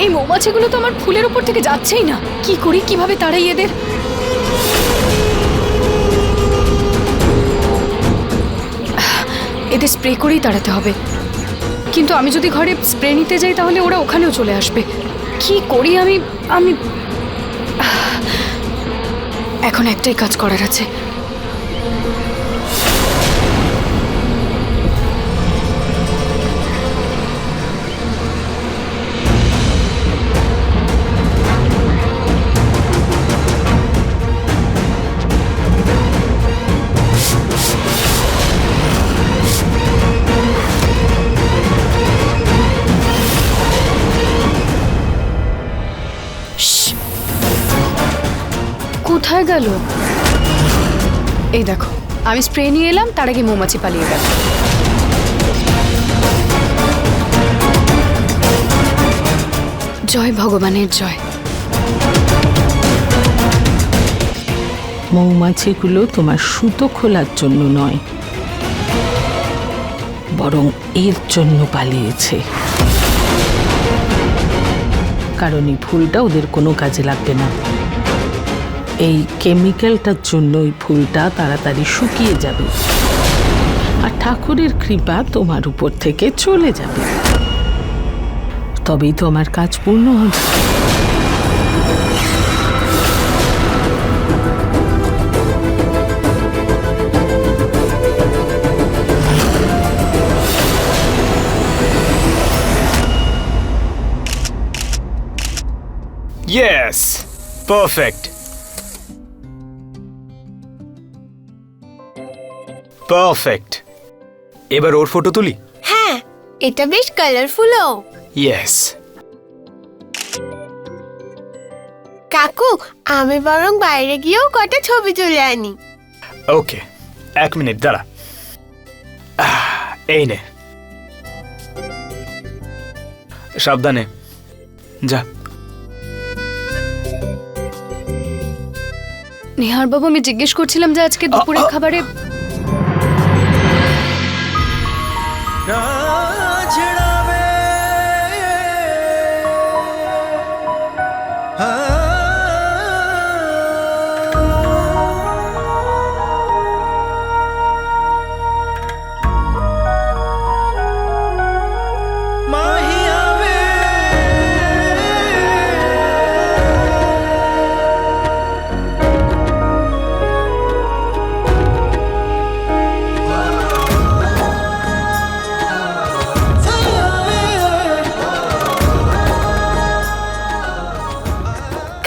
এই মৌমাছিগুলো তো আমার ফুলের উপর থেকে যাচ্ছেই না। কি করি, কিভাবে তাড়াই এদের? এদের স্প্রে করেই তাড়াতে হবে। কিন্তু আমি যদি ঘরে স্প্রে নিতে যাই তাহলে ওরা ওখানেও চলে আসবে। কি করি আমি? আমি এখন একটাই কাজ করার আছে। কোথায় গেল? এই দেখো, আমি স্প্রে নিয়ে এলাম, তার আগে মৌমাছি পালিয়ে গেল। জয় ভগবানের জয়। মৌমাছিগুলো তোমার সুতো খোলার জন্য নয়, বরং এর জন্য পালিয়েছে। কারণ এই ফুলটা ওদের কোনো কাজে লাগবে না। এই কেমিক্যালটার জন্য ওই ফুলটা তাড়াতাড়ি শুকিয়ে যাবে, আর ঠাকুরের কৃপা তোমার উপর থেকে চলে যাবে। তবেই তো আমার কাজ পূর্ণ হবে। Yes, perfect. Perfect. এবার ওর ফটো তুলি। হ্যাঁ, এটা বেশ কালারফুলও। Yes. কাকু, আমি বরং বাইরে গিয়েও কটা ছবি তুলে আনি। ওকে, 1 মিনিট দাঁড়া। এই নে, সাবধানে যা। নিহার বাবু, আমি জিজ্ঞেস করছিলাম যে আজকে দুপুরের খাবারে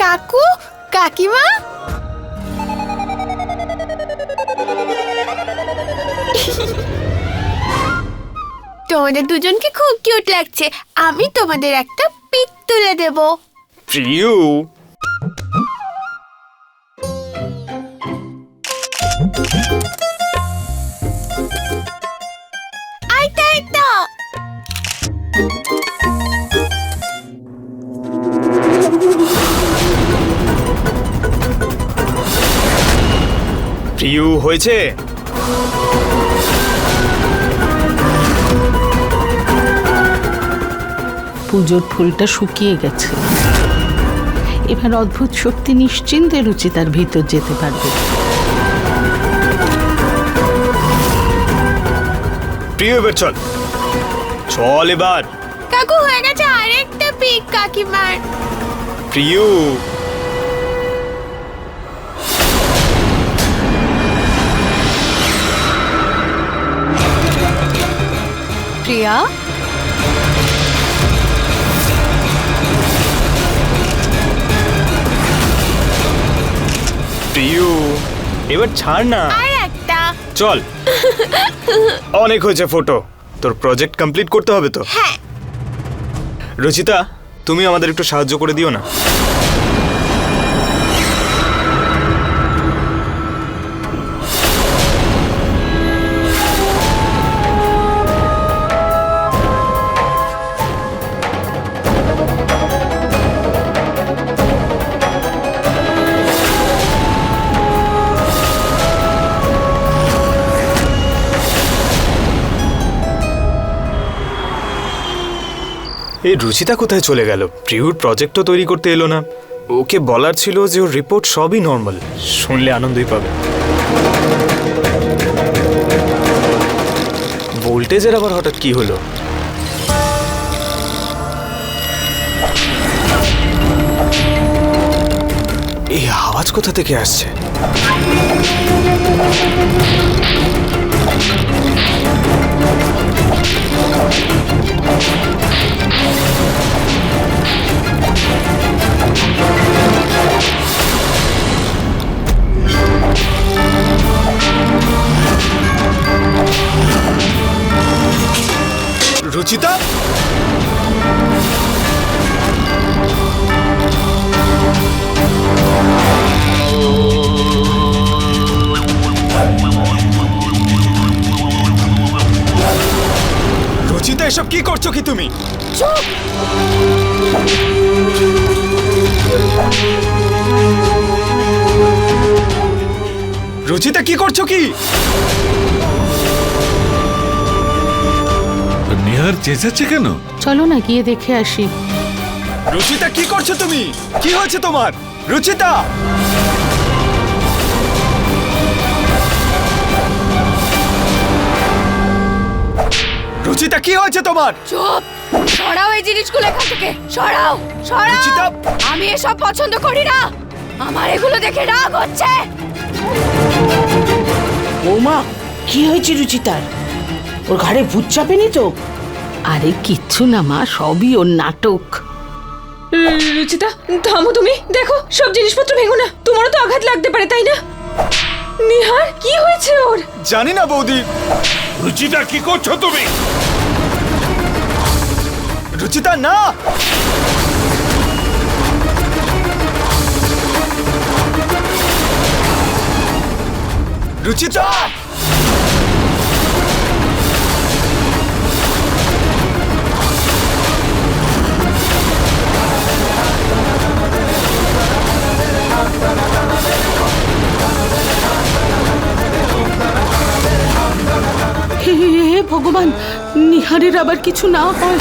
কাকু, কাকিমা, তোমাদের দুজনকে খুব কিউট লাগছে। আমি তোমাদের একটা পিক তুলে দেব। প্রিয়, আইতা আইতা। প্রিয় হয়েছে। পুজোর ফুলটা শুকিয়ে গেছে। এবার অদ্ভুত শক্তি নিশ্চিন্তে রুচিতার ভিতর যেতে পারবে। প্রিয়, এবার চল চল এবার। কাকু, হয়ে গেছে আরেকটা পিক কাকিমার। প্রিয়, প্রিয়া, প্রিয় এবার ছাড় না। আর একটা। চল, অনেক হয়েছে ফটো। তোর প্রজেক্ট কমপ্লিট করতে হবে তো। হ্যাঁ। রচিতা, তুমি আমাদের একটু সাহায্য করে দিও না। এই রুচিতা কোথায় চলে গেল? প্রিয়ুর প্রজেক্টও তৈরি করতে এলো না। ওকে বলার ছিল যে ওর রিপোর্ট সবই নর্মাল, শুনলে আনন্দই পাবে। ভোল্টেজের আবার হঠাৎ কি হলো? এই আওয়াজ কোথা থেকে আসছে? রুচিতা, রুচিতা, এসব কি করছো কি তুমি? চুপ! রুচিতা, কি করছো কি? নিহার চেঁচাচ্ছে কেন? চলো না গিয়ে দেখে আসি। রুচিতা, কি করছো তুমি? কি হয়েছে তোমার? রুচিতা, রুচিতা, কি হয়েছে তোমার? চুপ! সরাও এই জিনিসগুলো এখান থেকে, সরাও, সরাও! রুচিতা! আমি এসব পছন্দ করি না। আমার এগুলো দেখে রাগ হচ্ছে। বৌমা, কি হয়েছে রুচিতার? ওর ঘাড়ে ভূত চাপেনি তো? আরে কিচ্ছু না মা, সবই ওর নাটক। রুচিতা, থামো তুমি। দেখো, সব জিনিসপত্র ভেঙো না, তোমারও তো আঘাত লাগতে পারে, তাই না? নিহার, কি হয়েছে ওর? জানি না বৌদি। রুচিতা, কি করছো তুমি? রুচিতা, না! রুচিতা! হে ভগবান, নিহারের আবার কিছু না হয়।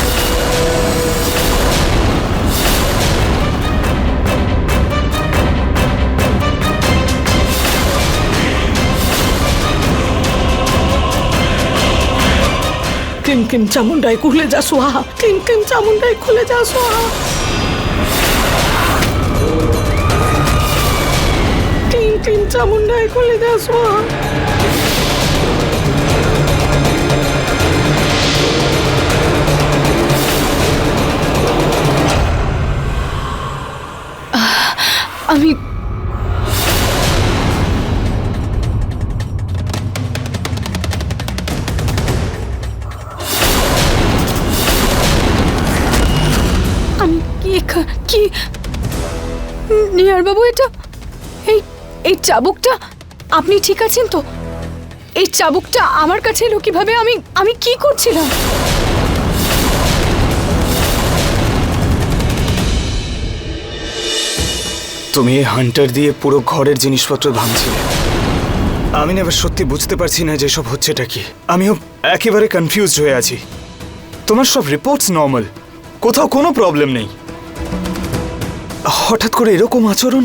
ক্লিম ক্লিম চামুন্ডায় খুলে যা সোহা, ক্লিম ক্লিম চামুন্ডায় খুলে যা সোহা, ক্লিম ক্লিম চামুন্ডায় খুলে যা সোহা। আমি কি নিহার বাবু, এটা এই চাবুকটা, আপনি ঠিক আছেন তো? এই চাবুকটা আমার কাছে এলো কিভাবে? আমি কি করছিলাম? তুমি এই হান্টার দিয়ে পুরো ঘরের জিনিসপত্র ভাঙছিলে। আমি না এবার সত্যি বুঝতে পারছি না যে সব হচ্ছেটা কি। আমিও একেবারে কনফিউজড হয়ে আছি। তোমার সব রিপোর্টস নর্মাল, কোথাও কোনো প্রবলেম নেই, হঠাৎ করে এরকম আচরণ।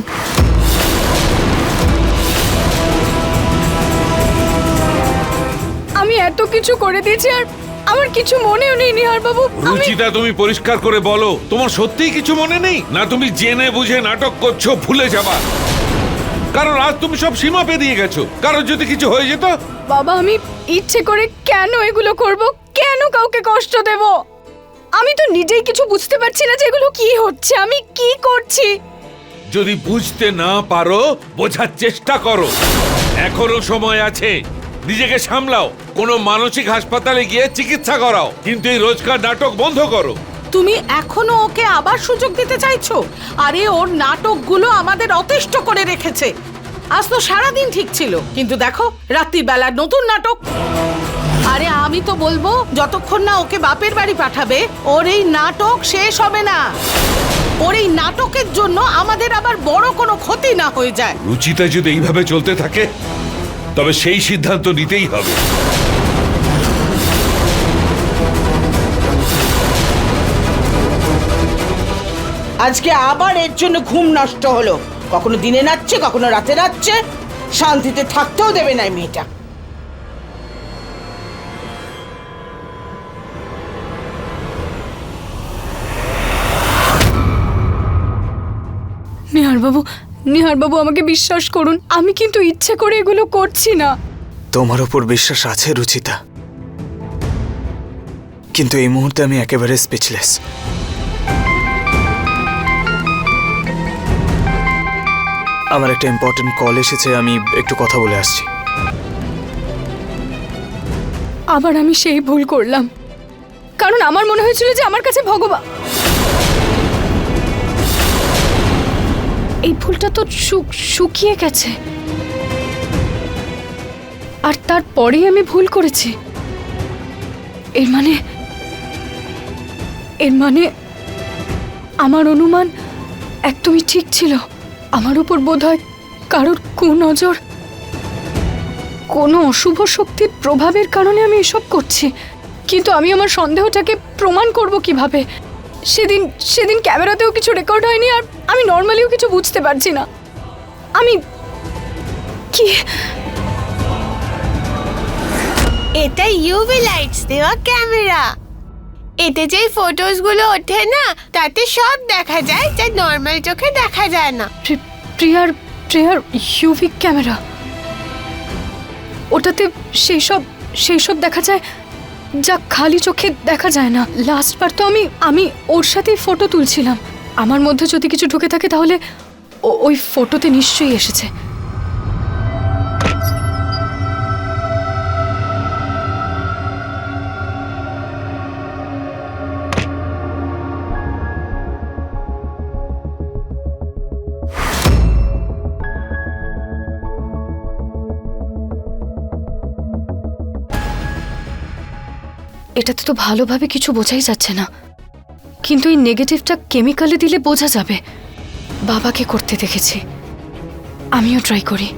আমি এত কিছু করে দিয়েছি আর আমার কিছু মনেও নেই নিহার বাবু। রুচিতা, তুমি পরিষ্কার করে বলো, তোমার সত্যিই কিছু মনে নেই? না তুমি জেনে বুঝে নাটক করছো ভুলে যাবার? কারণ আজ তুমি সব সীমা পেরিয়ে গেছো। কারণ যদি কিছু হয়ে যেত? বাবা, আমি ইচ্ছে করে কেন এগুলো করব? কেন কাউকে কষ্ট দেব? আমি তো নিজেই কিছু বুঝতে পারছি না যে এগুলো কি হচ্ছে, আমি কি করছি। যদি বুঝতে না পারো, বোঝার চেষ্টা করো। এখনো সময় আছে, নিজেকে সামলাও, কোনো মানসিক হাসপাতালে গিয়ে চিকিৎসা করাও, কিন্তু এই রোজকার নাটক বন্ধ করো। তুমি এখনো ওকে আবার সুযোগ দিতে চাইছো? আরে ওর নাটকগুলো আমাদের অতিষ্ঠ করে রেখেছে। আজ তো সারাদিন ঠিক ছিল, কিন্তু দেখো রাত্রিবেলা নতুন নাটক। আরে আমি তো বলবো, যতক্ষণ না ওকে বাপের বাড়ি পাঠাবে ওর এই নাটক শেষ হবে না। ওর এই নাটকের জন্য আমাদের আবার বড় কোনো ক্ষতি না হয়ে যায়। রুচিতা যদি এইভাবে চলতে থাকে, তবে সেই সিদ্ধান্ত নিতেই হবে। আজকে আবার এর জন্য ঘুম নষ্ট হলো। কখনো দিনে নাচছে, কখনো রাতে নাচছে। শান্তিতে থাকতেও দেবে না এই মেয়েটা। নিহার বাবু আমাকে বিশ্বাস করুন, আমি কিন্তু ইচ্ছে করে এগুলো করছি না। তোমার ওপর বিশ্বাস আছে রুচিতা, কিন্তু এই মুহূর্তে আমি একেবারে স্পিচলেস। আমার একটা ইম্পর্টেন্ট কল এসেছে, আমি একটু কথা বলে আসছি। আবার আমি সেই ভুল করলাম, কারণ আমার মনে হয়েছিল যে আমার কাছে ভগবান। এই ফুলটা তো শুকিয়ে গেছে, আর তারপরেই আমি ভুল করেছি। এর মানে আমার অনুমান একদমই ঠিক ছিল। আমার উপর বোধহয় কারোর কুনজর, কোনো অশুভ শক্তির প্রভাবের কারণে আমি এসব করছি। কিন্তু আমি আমার সন্দেহটাকে প্রমাণ করব কিভাবে? সেদিন ক্যামেরাতেও কিছু রেকর্ড হয়নি, আর আমি নর্মালিও কিছু বুঝতে পারছি না। আমি কি এটা ইউভি লাইটস দেওয়া ক্যামেরা। এতে যে ফটোসগুলো ওঠে না, তাতে সব দেখা যায় যা নর্মাল চোখে দেখা যায় না। প্রিয়ার ইউভি ক্যামেরা, ওটাতে সেই সব দেখা যায় যা খালি চোখে দেখা যায় না। লাস্টবার তো আমি ওর সাথেই ফটো তুলছিলাম। আমার মধ্যে যদি কিছু ঢুকে থাকে তাহলে ওই ফটোতে নিশ্চয়ই এসেছে। এটাতে তো ভালোভাবে কিছু বোঝাই যাচ্ছে না, কিন্তু এই নেগেটিভটা কেমিক্যালে দিলে বোঝা যাবে। বাবাকে করতে দেখেছি, আমিও ট্রাই করি।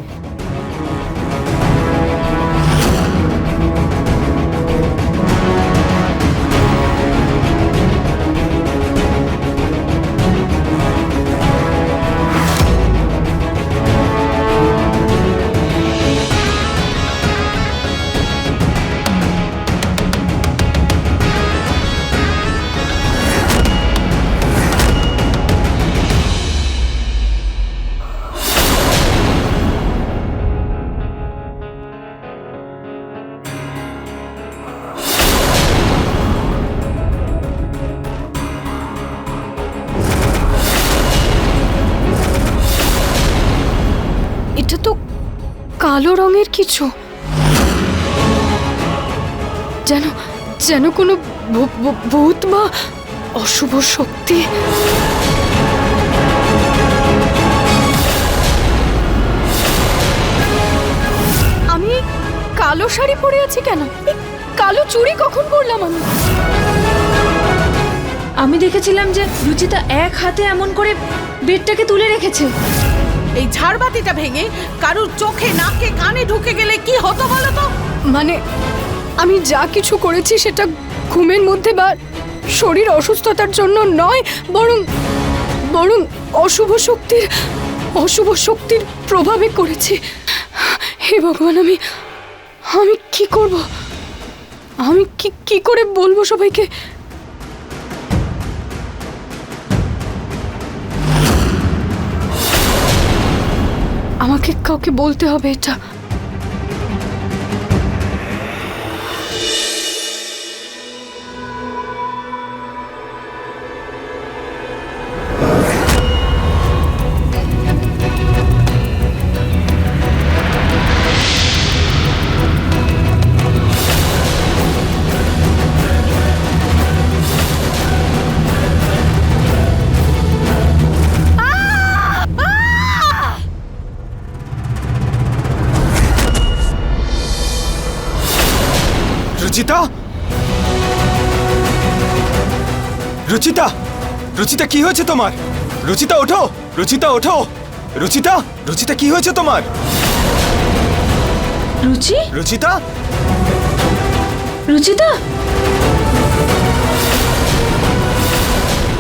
এটা তো কালো রঙের কিছু, যেন কোনো ভূত বা অশুভ শক্তি। আমি কালো শাড়ি পরে আছি কেন? কালো চুড়ি কখন পরলাম আমি? আমি দেখেছিলাম যে রুচিতা এক হাতে এমন করে বেডটাকে তুলে রেখেছে। এই ঝাড়বাতিটা ভেঙে কারুর চোখে, নাকে, কানে ঢুকে গেলে কি হতো বলো তো? মানে আমি যা কিছু করেছি সেটা ঘুমের মধ্যে বা শরীর অসুস্থতার জন্য নয়, বরং অশুভ শক্তির প্রভাবে করেছি। হে ভগবান, আমি কি করব? আমি কি করে বলবো সবাইকে? আমাকে কাউকে বলতে হবে এটা। রুচিতা, রুচিতা, রুচিতা কি হয়েছে তোমার? রুচিতা ওঠো, রুচিতা ওঠো, রুচিতা কি হয়েছে তোমার? রুচিতা,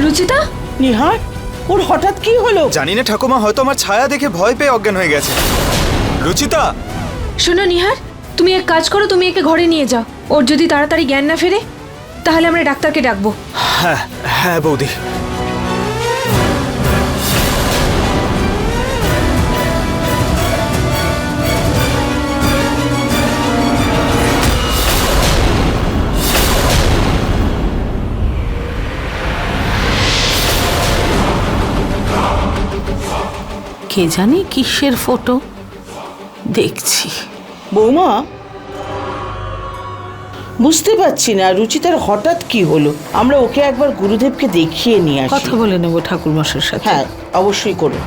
রুচিতা নিহার, ওর হঠাৎ কি হলো? জানি না ঠাকুমা, হয়তো আমার ছায়া দেখে ভয় পেয়ে অজ্ঞান হয়ে গেছে। রুচিতা! শোনো নিহার, তুমি এক কাজ করো, তুমি একে ঘরে নিয়ে যাও। ওর যদি তাড়াতাড়ি জ্ঞান না ফেরে তাহলে আমরা ডাক্তারকে ডাকবো। হ্যাঁ হ্যাঁ বৌদি। কে জানে কিসের ফটো দেখছি। বৌমা, বুঝতে পারছি না রুচিতার হঠাৎ কি হলো। আমরা ওকে একবার গুরুদেবকে দেখিয়ে নিয়ে আসি। কথা বলে নেবো ঠাকুরমশাইয়ের সাথে। হ্যাঁ অবশ্যই করো।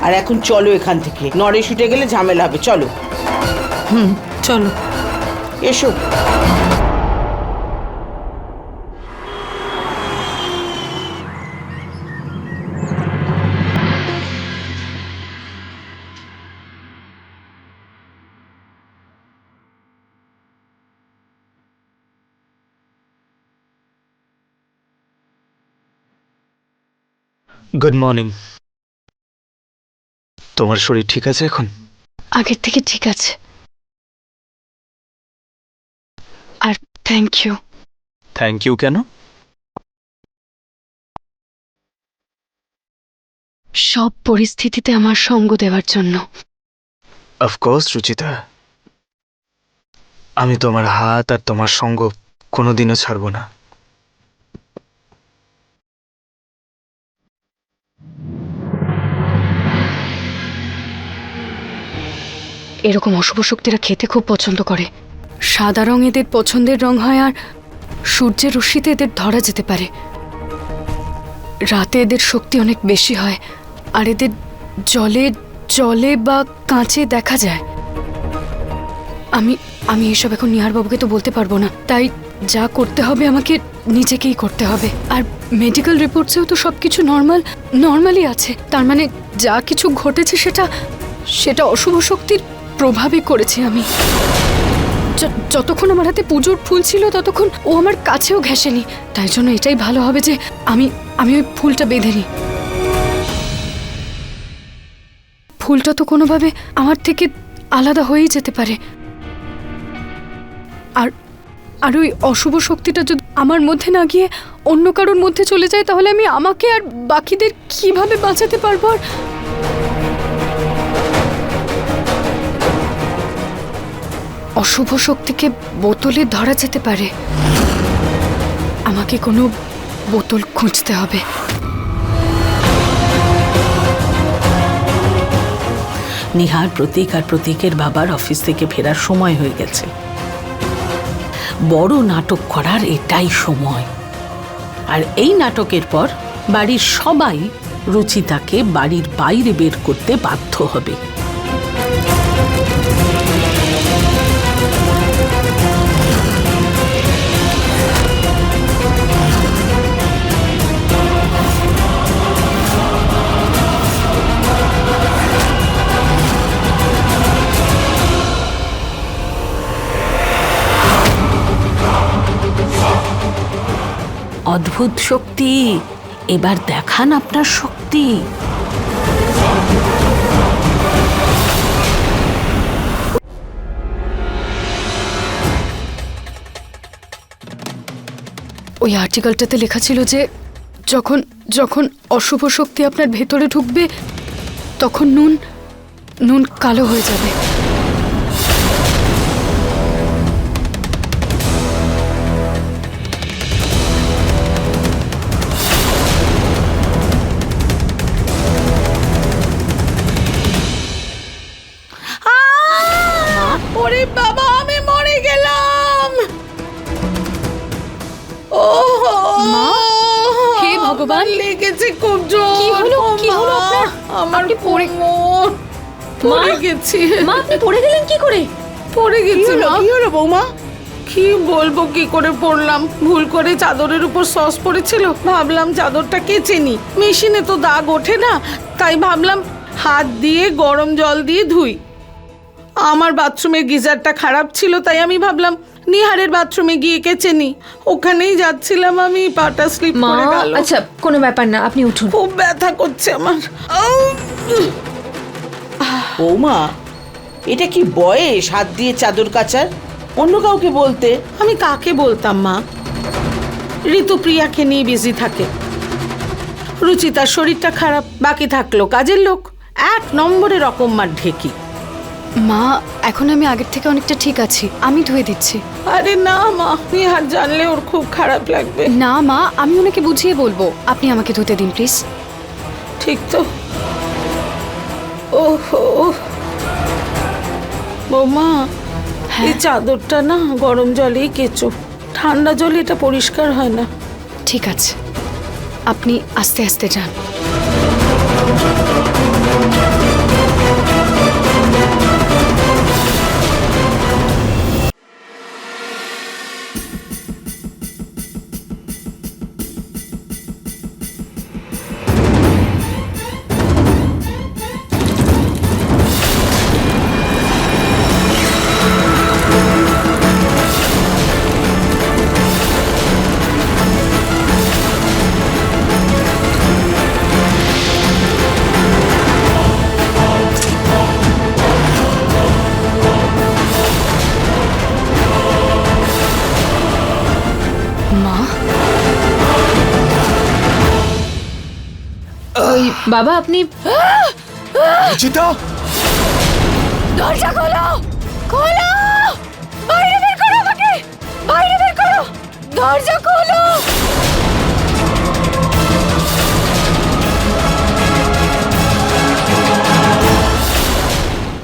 আর এখন চলো এখান থেকে, নড়ে শুটে গেলে ঝামেলা হবে। চলো। চলো। এসো। Good morning. তোমার শরীর ঠিক আছে এখন? আগের থেকে ঠিক আছে। আর থ্যাংক ইউ। থ্যাংক ইউ কেন? সব পরিস্থিতিতে আমার সঙ্গ দেওয়ার জন্য। অফকোর্স রুচিতা, আমি তোমার হাত আর তোমার সঙ্গ কোনোদিনও ছাড়বো না। এরকম অশুভ শক্তিরা খেতে খুব পছন্দ করে। সাদা রং এদের পছন্দের রং হয়, আর সূর্যের রশ্মিতে এদের ধরা যেতে পারে। রাতে এদের শক্তি অনেক বেশি হয়, আর এদের জলে জলে বা কাঁচে দেখা যায়। আমি আমি এসব এখন নিহারবাবুকে তো বলতে পারবো না, তাই যা করতে হবে আমাকে নিজেকেই করতে হবে। আর মেডিকেল রিপোর্টসেও তো সব কিছু নর্মালি আছে। তার মানে যা কিছু ঘটেছে সেটা অশুভ শক্তির প্রভাবে করেছি আমি। যতক্ষণ আমার হাতে পুজোর ফুল ছিল ততক্ষণ ও আমার কাছেও ঘেঁষেনি। তাই জন্য এটাই ভালো হবে যে আমি ওই ফুলটা বেঁধে নিই। ফুলটা তো কোনোভাবে আমার থেকে আলাদা হয়েই যেতে পারে। আর ওই অশুভ শক্তিটা যদি আমার মধ্যে না গিয়ে অন্য কারোর মধ্যে চলে যায়, তাহলে আমি আমাকে আর বাকিদের কিভাবে বাঁচাতে পারবো? আর অশুভ শক্তিকে বোতলে ধরা যেতে পারে। আমাকে কোনো বোতল খুঁজতে হবে। নিহার, প্রতীক আর প্রতীকের বাবার অফিস থেকে ফেরার সময় হয়ে গেছে। বড় নাটক করার এটাই সময়। আর এই নাটকের পর বাড়ির সবাই রুচিতাকে বাড়ির বাইরে বের করতে বাধ্য হবে। অদ্ভুত শক্তি, এবার দেখান আপনার শক্তি। ওই আর্টিকেলটাতে লেখা ছিল যে যখন অশুভ শক্তি আপনার ভেতরে ঢুকবে তখন নুন কালো হয়ে যাবে। ওরে বাবা, আমি মরে গেলাম। মা, হে ভগবান, লেগেছে খুব জোর। কি হলো আপনার? আমার আপনি পড়ে গেছি। মা, আপনি পড়ে গেলেন কি করে? পড়ে গেছি। কি হলো বৌমা? কি বলবো, কি করে পড়লাম? ভুল করে চাদরের উপর সস পড়েছিল, ভাবলাম চাদরটা কেচে নি। মেশিনে তো দাগ ওঠে না, তাই ভাবলাম হাত দিয়ে গরম জল দিয়ে ধুই। আমার বাথরুমের গিজারটা খারাপ ছিল, তাই আমি ভাবলাম নিহারের বাথরুমে গিয়ে কেচেনি। ওখানেই যাচ্ছিলাম আমি, পাটা স্লিপ মা করে গেল। আচ্ছা কোনো ব্যাপার না, আপনি উঠুন। খুব ব্যথা করছে আমার। বৌমা, এটা কি বয়স হাত দিয়ে চাদর কাচার? অন্য কাউকে বলতে। আমি কাকে বলতাম মা? ঋতুপ্রিয়াকে নিয়ে বিজি থাকে। রুচিতার শরীরটা খারাপ, বাকি থাকলো কাজের লোক। 1 নম্বরে রকমার ঢেকি। মা এখন আমি আগের থেকে অনেকটা ঠিক আছি, আমি ধুয়ে দিচ্ছি। আরে না মা, নিহার জানলে ওর খুব খারাপ লাগবে। না মা, আমি ওনাকে বুঝিয়ে বলবো, আপনি আমাকে ধুতে দিন প্লিজ। ঠিক তো। ওহো বৌমা, এই চাদরটা না গরম জলেই কেচো, ঠান্ডা জলে এটা পরিষ্কার হয় না। ঠিক আছে, আপনি আস্তে আস্তে যান। মা, ওই বাবা আপনি রুচিতা, দরজা খোলো, খোলো, বাইরে বের করো আমাকে, বাইরে বের করো, দরজা